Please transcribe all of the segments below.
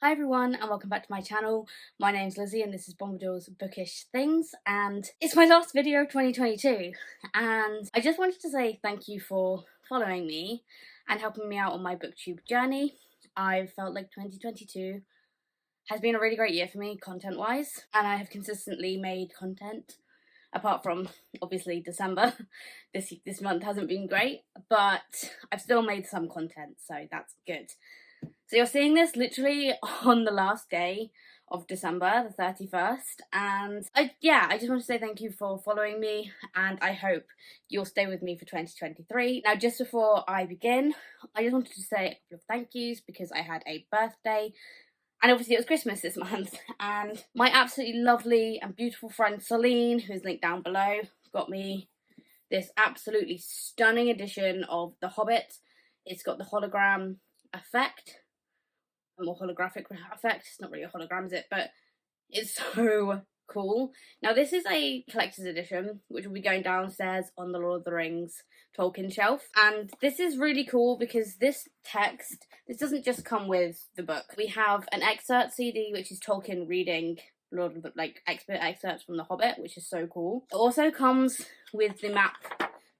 Hi everyone and welcome back to my channel. My name's Lizzie and this is Bombadil's Bookish Things, and it's my last video of 2022, and I just wanted to say thank you for following me and helping me out on my booktube journey. I felt like 2022 has been a really great year for me content wise, and I have consistently made content apart from obviously December. This month hasn't been great, but I've still made some content, so that's good. So you're seeing this literally on the last day of December, the 31st, and I just want to say thank you for following me, and I hope you'll stay with me for 2023. Now, just before I begin, I just wanted to say a couple of thank yous because I had a birthday, and obviously it was Christmas this month, and my absolutely lovely and beautiful friend Celine, who's linked down below, got me this absolutely stunning edition of The Hobbit. It's got the hologram effect, a more holographic effect. It's not really a hologram, is it? But it's so cool. Now, this is a collector's edition, which will be going downstairs on the Lord of the Rings Tolkien shelf. And this is really cool because this doesn't just come with the book. We have an excerpt CD, which is Tolkien reading Lord of the, expert excerpts from The Hobbit, which is so cool. It also comes with the map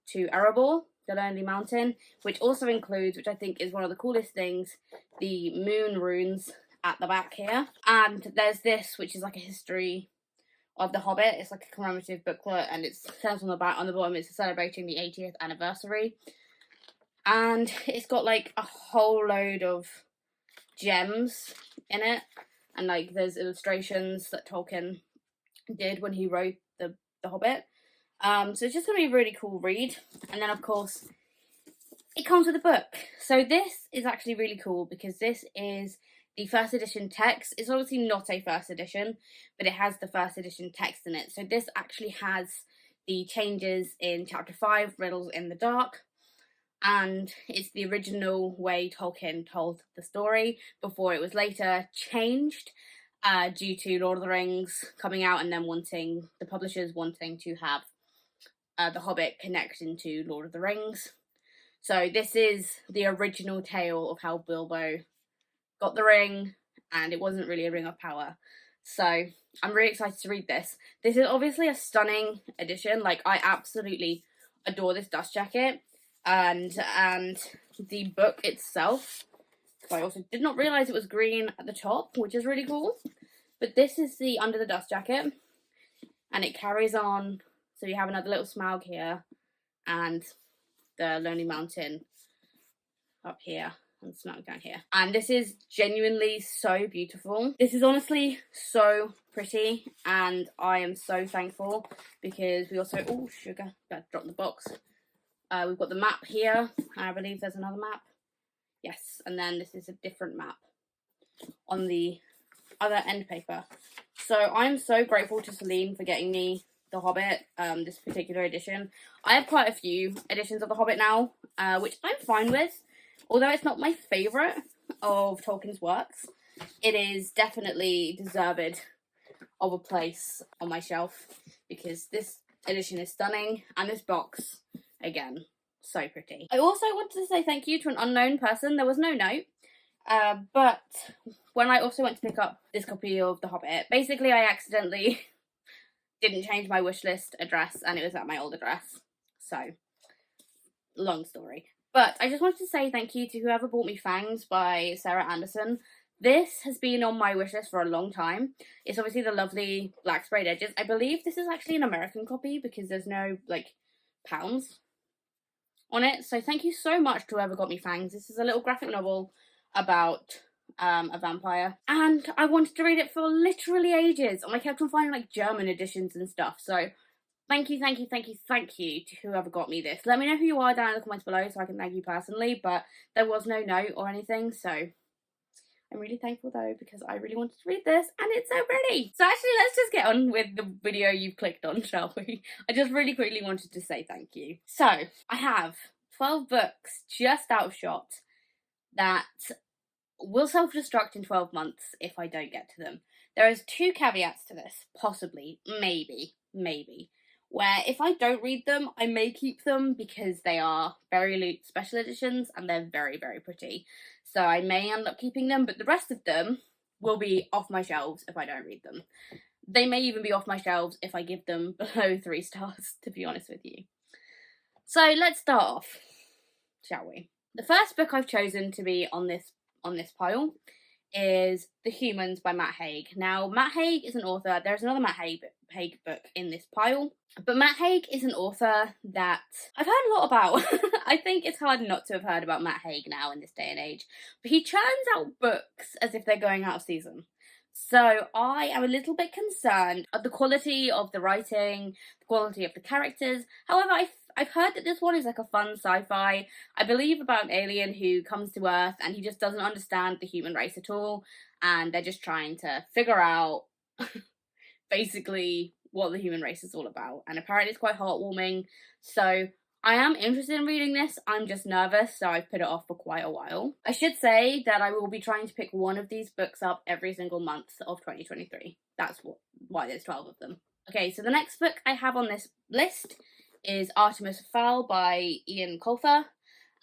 to Erebor, the Lonely Mountain, which also includes, which I think is one of the coolest things, the moon runes at the back here. And there's this, which is like a history of The Hobbit. It's like a commemorative booklet, and it says on the bottom, it's celebrating the 80th anniversary. And it's got like a whole load of gems in it, and like there's illustrations that Tolkien did when he wrote the Hobbit. So it's just going to be a really cool read. And then, of course, it comes with a book. So this is actually really cool because this is the first edition text. It's obviously not a first edition, but it has the first edition text in it. So this actually has the changes in chapter 5, Riddles in the Dark. And it's the original way Tolkien told the story before it was later changed due to Lord of the Rings coming out and then the publishers wanting to have The Hobbit connect into Lord of the Rings. So this is the original tale of how Bilbo got the ring, and it wasn't really a ring of power. So I'm really excited to read this. This is obviously a stunning edition. Like, I absolutely adore this dust jacket and the book itself. I also did not realise it was green at the top, which is really cool. But this is the under the dust jacket, and it carries on. So you have another little Smaug here, and the Lonely Mountain up here, and Smaug down here. And this is genuinely so beautiful. This is honestly so pretty, and I am so thankful because we also, oh sugar, gotta drop the box. We've got the map here. I believe there's another map. Yes, and then this is a different map on the other end paper. So I'm so grateful to Celine for getting me The Hobbit, this particular edition. I have quite a few editions of The Hobbit now, which I'm fine with. Although it's not my favourite of Tolkien's works, it is definitely deserved of a place on my shelf because this edition is stunning, and this box, again, so pretty. I also wanted to say thank you to an unknown person. There was no note, but when I also went to pick up this copy of The Hobbit, basically I accidentally didn't change my wishlist address, and it was at my old address. So, long story. But I just wanted to say thank you to whoever bought me Fangs by Sarah Anderson. This has been on my wishlist for a long time. It's obviously the lovely black sprayed edges. I believe this is actually an American copy because there's no, pounds on it. So thank you so much to whoever got me Fangs. This is a little graphic novel about a vampire, and I wanted to read it for literally ages, and I kept on finding German editions and stuff. So thank you to whoever got me this. Let me know who you are down in the comments below so I can thank you personally, but there was no note or anything, so I'm really thankful though because I really wanted to read this and it's so pretty. So actually, let's just get on with the video you've clicked on, shall we? I just really quickly wanted to say thank you. So I have 12 books just out of shot that will self-destruct in 12 months if I don't get to them. There is 2 caveats to this, possibly, maybe, where if I don't read them, I may keep them because they are very loot special editions and they're very, very pretty. So I may end up keeping them, but the rest of them will be off my shelves if I don't read them. They may even be off my shelves if I give them below 3 stars, to be honest with you. So let's start off, shall we? The first book I've chosen to be on this pile is The Humans by Matt Haig. Now, Matt Haig is an author. There's another Matt Haig book in this pile, but Matt Haig is an author that I've heard a lot about. I think it's hard not to have heard about Matt Haig now in this day and age, but he churns out books as if they're going out of season. So I am a little bit concerned at the quality of the writing, the quality of the characters. However, I've heard that this one is like a fun sci-fi, I believe, about an alien who comes to Earth and he just doesn't understand the human race at all, and they're just trying to figure out basically what the human race is all about. And apparently it's quite heartwarming, so I am interested in reading this. I'm just nervous, so I've put it off for quite a while. I should say that I will be trying to pick one of these books up every single month of 2023. That's why there's 12 of them. Okay, so the next book I have on this list is Artemis Fowl by Ian Colfer,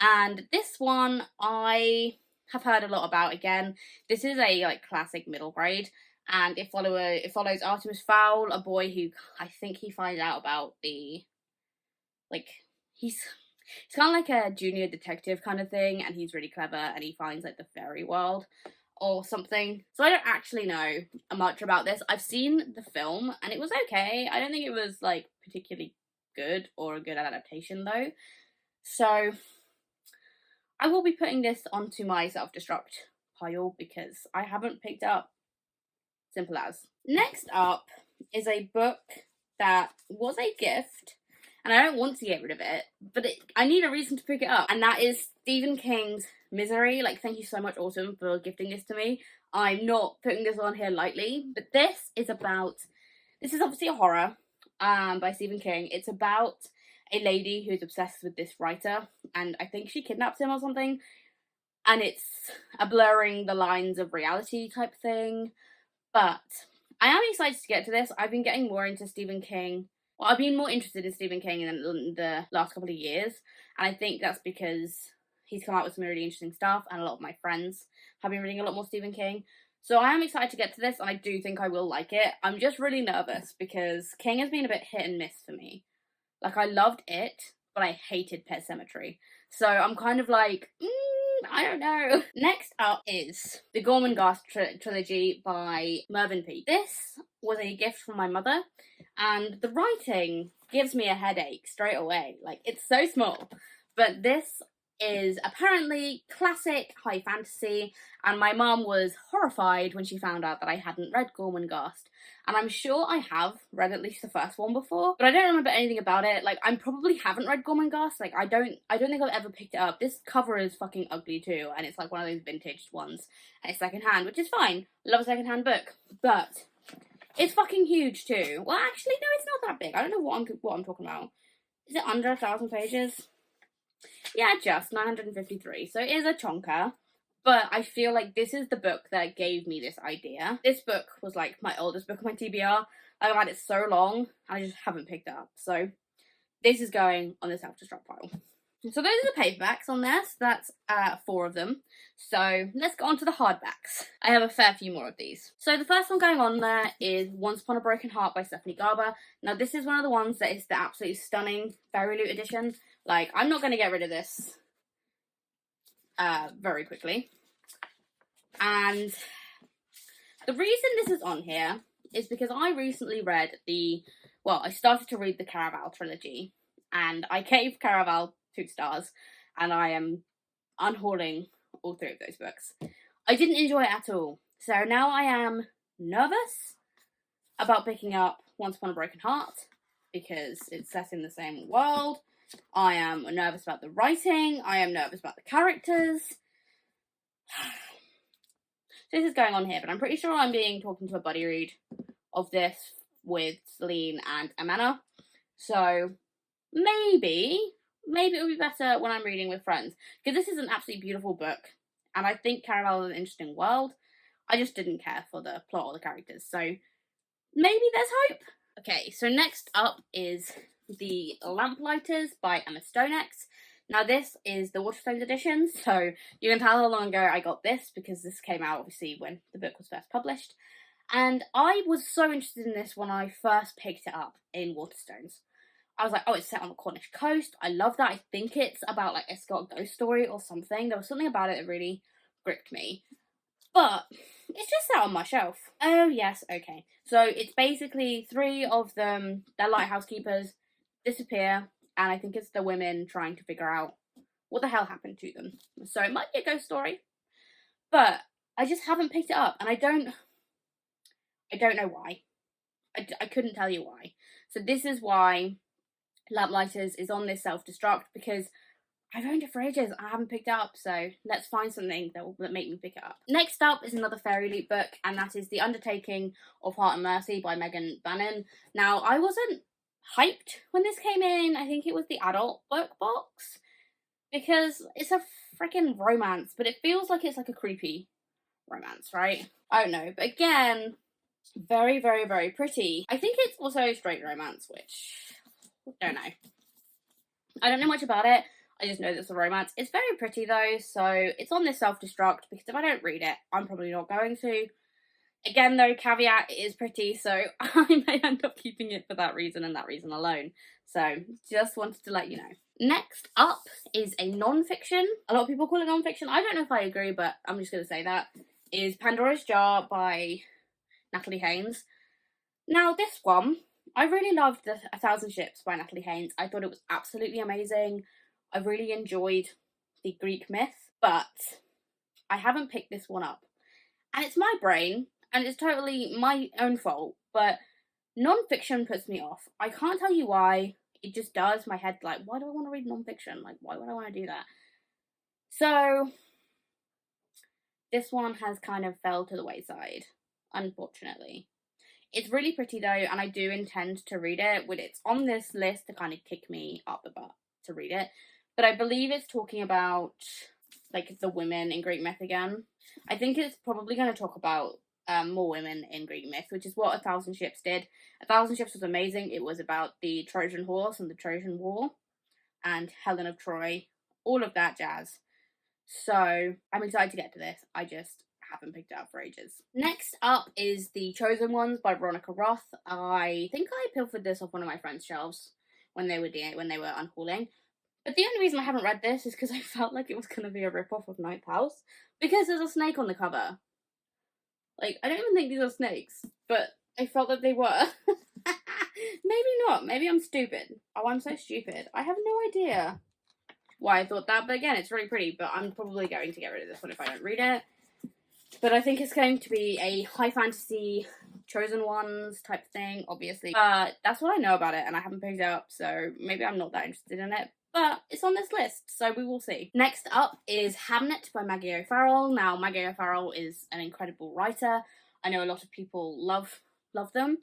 and this one I have heard a lot about. Again, this is a classic middle grade, and it follows Artemis Fowl, a boy who I think he finds out about the he's kind of like a junior detective kind of thing, and he's really clever, and he finds like the fairy world or something. So I don't actually know much about this. I've seen the film and it was okay. I don't think it was like particularly good or a good adaptation though. So I will be putting this onto my self-destruct pile because I haven't picked it up. Simple as. Next up is a book that was a gift, and I don't want to get rid of it, but I need a reason to pick it up, and that is Stephen King's Misery. Like, thank you so much, Autumn, for gifting this to me. I'm not putting this on here lightly, but this is obviously a horror by Stephen King. It's about a lady who's obsessed with this writer, and I think she kidnaps him or something, and it's a blurring the lines of reality type thing. But I am excited to get to this. I've been getting more into Stephen King. Well, I've been more interested in Stephen King in the last couple of years, and I think that's because he's come out with some really interesting stuff, and a lot of my friends have been reading a lot more Stephen King. So I am excited to get to this, and I do think I will like it. I'm just really nervous because King has been a bit hit and miss for me. Like, I loved it, but I hated Pet Sematary. So I'm kind of like, I don't know. Next up is the Gormenghast trilogy by Mervyn Peake. This was a gift from my mother, and the writing gives me a headache straight away. Like, it's so small, but this is apparently classic high fantasy, and my mum was horrified when she found out that I hadn't read Gormenghast. And I'm sure I have read at least the first one before, but I don't remember anything about it. Like, I probably haven't read Gormenghast. Like, I don't think I've ever picked it up. This cover is fucking ugly too, and it's like one of those vintage ones, and it's secondhand, which is fine. Love a secondhand book, but it's fucking huge too. Well, actually, no, it's not that big. I don't know what I'm talking about. Is it under 1,000 pages? Yeah, just 953. So it is a chonker. But I feel like this is the book that gave me this idea. This book was like my oldest book on my TBR. I've had it so long, I just haven't picked it up. So this is going on the self-destruct pile. So those are the paperbacks on there. So that's 4 of them. So let's go on to the hardbacks. I have a fair few more of these. So the first one going on there is Once Upon a Broken Heart by Stephanie Garber. Now this is one of the ones that is the absolutely stunning Fairy Loot edition. Like, I'm not going to get rid of this very quickly. And the reason this is on here is because I recently read I started to read the Caraval trilogy, and I gave Caraval 2 stars, and I am unhauling all 3 of those books. I didn't enjoy it at all, so now I am nervous about picking up Once Upon a Broken Heart, because it's set in the same world. I am nervous about the writing, I am nervous about the characters. So this is going on here, but I'm pretty sure I'm talking to a buddy read of this with Celine and Amanda. So maybe it would be better when I'm reading with friends, because this is an absolutely beautiful book, and I think Caraval is an interesting world. I just didn't care for the plot or the characters, so maybe there's hope. Okay, so next up is The Lamplighters by Emma Stonex. Now this is the Waterstones edition, so you can tell how long ago I got this because this came out obviously when the book was first published. And I was so interested in this when I first picked it up in Waterstones. I was like, oh, it's set on the Cornish coast. I love that. I think it's about like a Scott ghost story or something. There was something about it that really gripped me. But it's just sat on my shelf. Oh, yes, okay. So it's basically 3 of them, they're lighthouse keepers, disappear, and I think it's the women trying to figure out what the hell happened to them. So it might be a ghost story, but I just haven't picked it up, and I don't know why. I couldn't tell you why. So this is why Lamplighters is on this self-destruct, because I've owned it for ages. I haven't picked it up, so let's find something that will make me pick it up. Next up is another Fairy Loot book, and that is The Undertaking of Heart and Mercy by Megan Bannon. Now, I wasn't hyped when this came in. I think it was the adult book box, because it's a freaking romance, but it feels like it's like a creepy romance, right? I don't know, but again, very, very, very pretty. I think it's also straight romance, which I don't know. I don't know much about it. I just know that it's a romance. It's very pretty though, so it's on this self-destruct, because if I don't read it, I'm probably not going to. Again though, caveat, it is pretty, so I may end up keeping it for that reason and that reason alone. So, just wanted to let you know. Next up is a non-fiction. A lot of people call it non-fiction. I don't know if I agree, but I'm just going to say that. Is Pandora's Jar by Natalie Haynes. Now this one, I really loved the 1,000 Ships by Natalie Haynes. I thought it was absolutely amazing. I really enjoyed the Greek myth, but I haven't picked this one up. And it's my brain, and it's totally my own fault, but non-fiction puts me off. I can't tell you why. It just does. My head, like, why do I want to read non-fiction? Like, why would I want to do that? So, this one has kind of fell to the wayside, unfortunately. It's really pretty though, and I do intend to read it. It's on this list to kind of kick me up the butt to read it. But I believe it's talking about, like, the women in Greek myth again. I think it's probably going to talk about more women in Greek myth, which is what 1,000 Ships did. 1,000 Ships was amazing. It was about the Trojan horse and the Trojan War and Helen of Troy, all of that jazz. So I'm excited to get to this. I just haven't picked it up for ages. Next up is The Chosen Ones by Veronica Roth. I think I pilfered this off one of my friends' shelves when they were unhauling. But the only reason I haven't read this is because I felt like it was going to be a rip-off of Ninth House, because there's a snake on the cover. Like, I don't even think these are snakes, but I felt that they were. Maybe not. Maybe I'm stupid. Oh, I'm so stupid. I have no idea why I thought that, but again, it's really pretty, but I'm probably going to get rid of this one if I don't read it. But I think it's going to be a high fantasy Chosen Ones type thing, obviously. But that's what I know about it, and I haven't picked it up, so maybe I'm not that interested in it. But it's on this list, so we will see. Next up is Hamnet by Maggie O'Farrell. Now, Maggie O'Farrell is an incredible writer. I know a lot of people love them.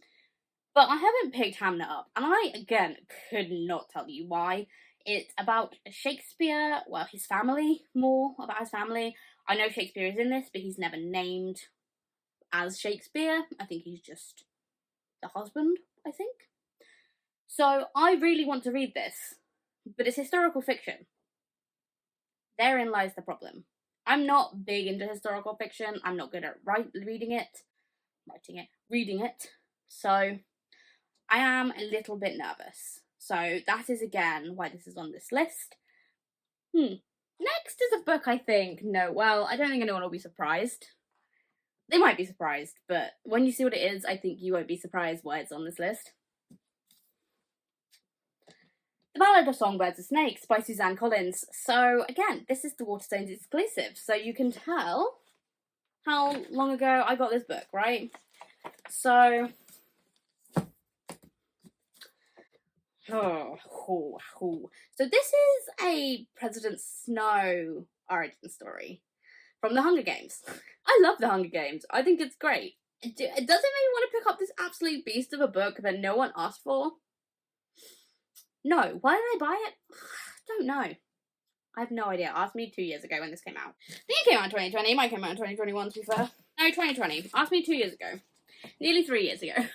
But I haven't picked Hamnet up, and I, again, could not tell you why. It's about Shakespeare, well, his family, more about his family. I know Shakespeare is in this, but he's never named as Shakespeare. I think he's just the husband, I think. So I really want to read this, but it's historical fiction. Therein lies the problem. I'm not big into historical fiction. I'm not good at reading it. So I am a little bit nervous. So that is again why this is on this list. Next is a book I think, I don't think anyone will be surprised. They might be surprised, but when you see what it is, I think you won't be surprised why it's on this list. The Ballad of Songbirds and Snakes by Suzanne Collins. So again, this is the Waterstones exclusive, so you can tell how long ago I got this book, right? So So this is a President Snow origin story from the Hunger Games. I love the Hunger Games. I think it's great. Does it make me want to pick up this absolute beast of a book that no one asked for? No. Why did I buy it? Don't know. I have no idea. Ask me 2 years ago when this came out. I think it came out in 2020. It might come out in 2021 to be fair. No, 2020. Ask me 2 years ago. Nearly 3 years ago.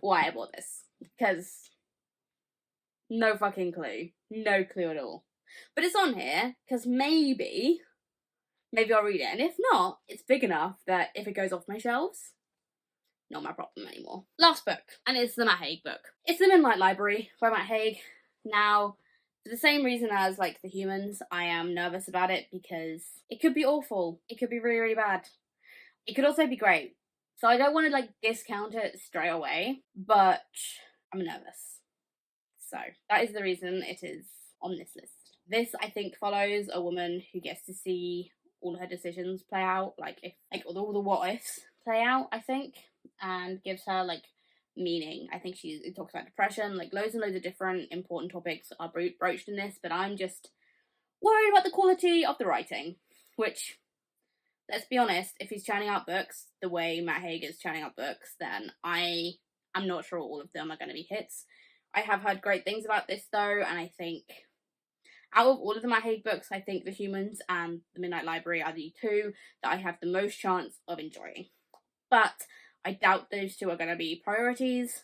Why I bought this. Because no fucking clue. No clue at all. But it's on here because maybe I'll read it, and if not, it's big enough that if it goes off my shelves, not my problem anymore. Last book, and it's the Matt Haig book. It's The Midnight Library by Matt Haig. Now, for the same reason as like The Humans, I am nervous about it because it could be awful. It could be really, really bad. It could also be great. So I don't want to like discount it straight away, but I'm nervous. So that is the reason it is on this list. This, I think, follows a woman who gets to see all her decisions play out, like all the what ifs play out, I think, and gives her like meaning. I think it talks about depression, like loads and loads of different important topics are broached in this, but I'm just worried about the quality of the writing, which, let's be honest, if he's churning out books the way Matt Haig is churning out books, then I'm not sure all of them are going to be hits. I have heard great things about this though, and I think out of all of the Matt Haig books, I think The Humans and The Midnight Library are the two that I have the most chance of enjoying. But I doubt those two are going to be priorities,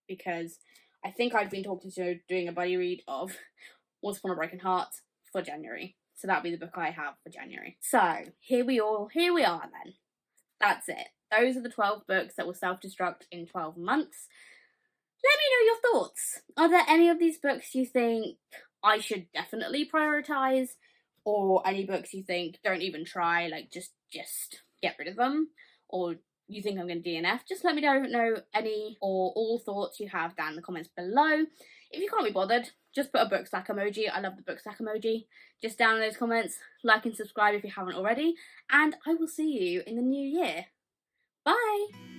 because I think I've been talking to doing a buddy read of Once Upon a Broken Heart for January. So that'll be the book I have for January. So here we are then. That's it. Those are the 12 books that will self-destruct in 12 months. Let me know your thoughts. Are there any of these books you think I should definitely prioritize, or any books you think don't even try, like just get rid of them, or you think I'm going to DNF? Just let me know any or all thoughts you have down in the comments below. If you can't be bothered, just put a book stack emoji. I love the book stack emoji. Just down in those comments, like and subscribe if you haven't already, and I will see you in the new year. Bye!